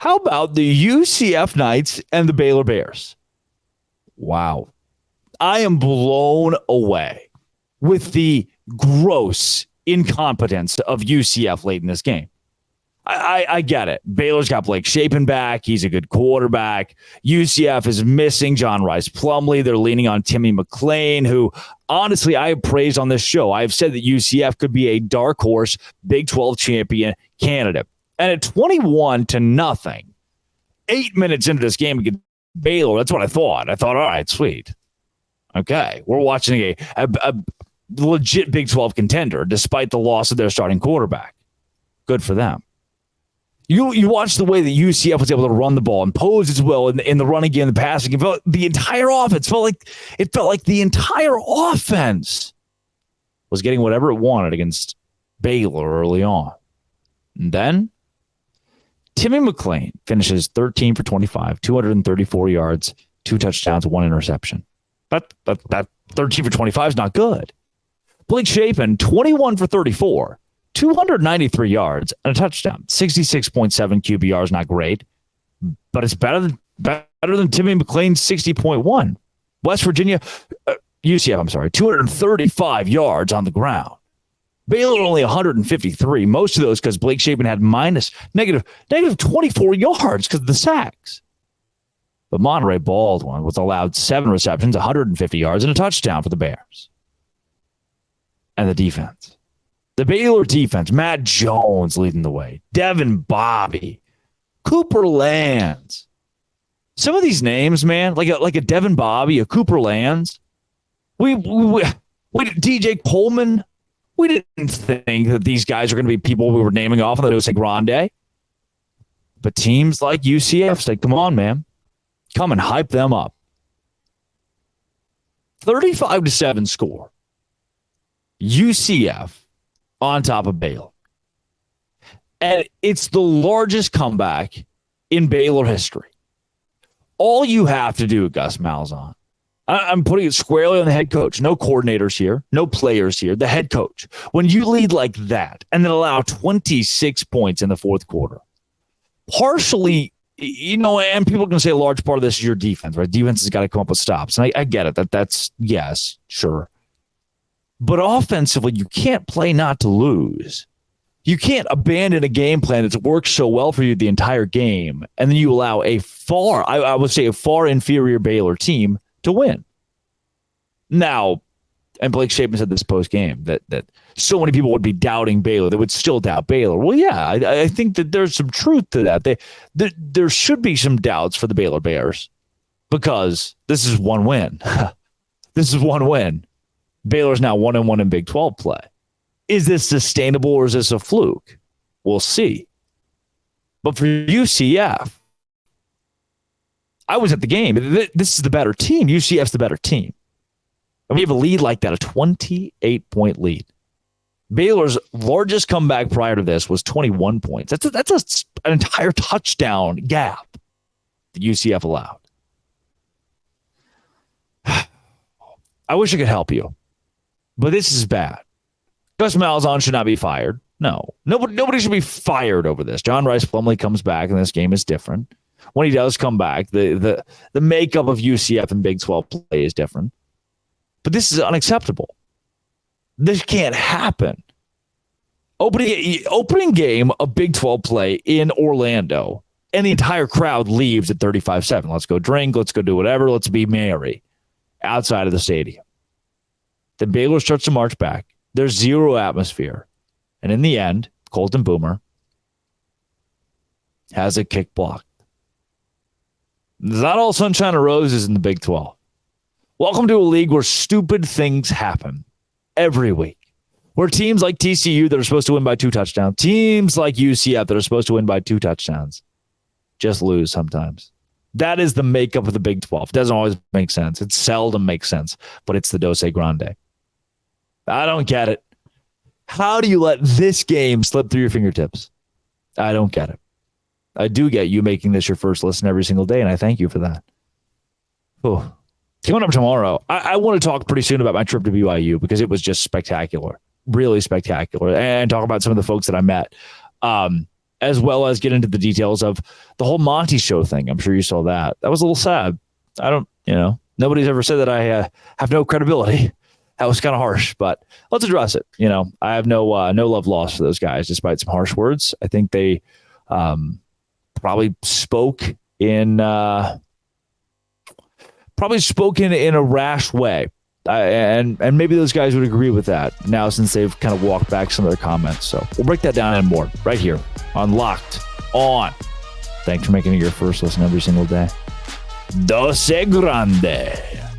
How about the UCF Knights and the Baylor Bears? Wow. I am blown away with the gross incompetence of UCF late in this game. I get it. Baylor's got Blake Shapen back. He's a good quarterback. UCF is missing John Rice Plumlee. They're leaning on Timmy McClain, who, honestly, I have praised on this show. I've said that UCF could be a dark horse Big 12 champion candidate. And at 21-0, 8 minutes into this game against Baylor, that's what I thought. I thought, all right, sweet. Okay, we're watching a legit Big 12 contender despite the loss of their starting quarterback. Good for them. You watch the way that UCF was able to run the ball and pose as well in the running game, the passing game. The entire offense felt like the entire offense was getting whatever it wanted against Baylor early on. And then Timmy McClain finishes 13 for 25, 234 yards, 2 touchdowns, 1 interception. That 13 for 25 is not good. Blake Shapen, 21 for 34. 293 yards and a touchdown. 66.7 QBR is not great, but it's better than Timmy McClain's 60.1. West Virginia, UCF, 235 yards on the ground. Baylor only 153. Most of those because Blake Shapen had negative 24 yards because of the sacks. But Monterey Baldwin was allowed 7 receptions, 150 yards, and a touchdown for the Bears. And the defense. The Baylor defense, Matt Jones leading the way. Devin Bobby. Cooper Lands. Some of these names, man, like a Devin Bobby, a Cooper Lands. We DJ Coleman. We didn't think that these guys are going to be people we were naming off on the Dose Grande. But teams like UCF say, come on, man. Come and hype them up. 35-7 score. UCF on top of Baylor. And it's the largest comeback in Baylor history. All you have to do, Gus Malzahn, I'm putting it squarely on the head coach. No coordinators here, no players here, the head coach. When you lead like that and then allow 26 points in the fourth quarter, partially, and people can say a large part of this is your defense, right? Defense has got to come up with stops. And I get it. That's yes, sure. But offensively, you can't play not to lose. You can't abandon a game plan that's worked so well for you the entire game, and then you allow a far inferior Baylor team to win. Now, and Blake Shapen said this post-game, that so many people would be doubting Baylor. They would still doubt Baylor. Well, yeah, I think that there's some truth to that. There should be some doubts for the Baylor Bears because this is one win. This is one win. Baylor's now 1-1 in Big 12 play. Is this sustainable or is this a fluke? We'll see. But for UCF, I was at the game. This is the better team. UCF's the better team. And we have a lead like that, a 28-point lead. Baylor's largest comeback prior to this was 21 points. That's an entire touchdown gap that UCF allowed. I wish I could help you. But this is bad. Gus Malzahn should not be fired. No. Nobody should be fired over this. John Rice Plumlee comes back, and this game is different. When he does come back, the makeup of UCF in Big 12 play is different. But this is unacceptable. This can't happen. Opening game of Big 12 play in Orlando, and the entire crowd leaves at 35-7. Let's go drink. Let's go do whatever. Let's be merry outside of the stadium. Then Baylor starts to march back. There's zero atmosphere. And in the end, Colton Boomer has a kick blocked. It's not all sunshine and roses in the Big 12. Welcome to a league where stupid things happen every week. Where teams like TCU that are supposed to win by 2 touchdowns, teams like UCF that are supposed to win by 2 touchdowns, just lose sometimes. That is the makeup of the Big 12. It doesn't always make sense. It seldom makes sense, but it's the Dose Grande. I don't get it. How do you let this game slip through your fingertips? I don't get it. I do get you making this your first listen every single day, and I thank you for that. Oh. Coming up tomorrow, I want to talk pretty soon about my trip to BYU because it was just spectacular, really spectacular, and talk about some of the folks that I met. as well as get into the details of the whole Monty show thing. I'm sure you saw that. That was a little sad. Nobody's ever said that I have no credibility. That was kind of harsh, but let's address it. I have no love lost for those guys, despite some harsh words. I think they probably spoke in a rash way. And maybe those guys would agree with that now since they've kind of walked back some of their comments. So we'll break that down and more right here on Locked On. Thanks for making it your first listen every single day. Doce Grande.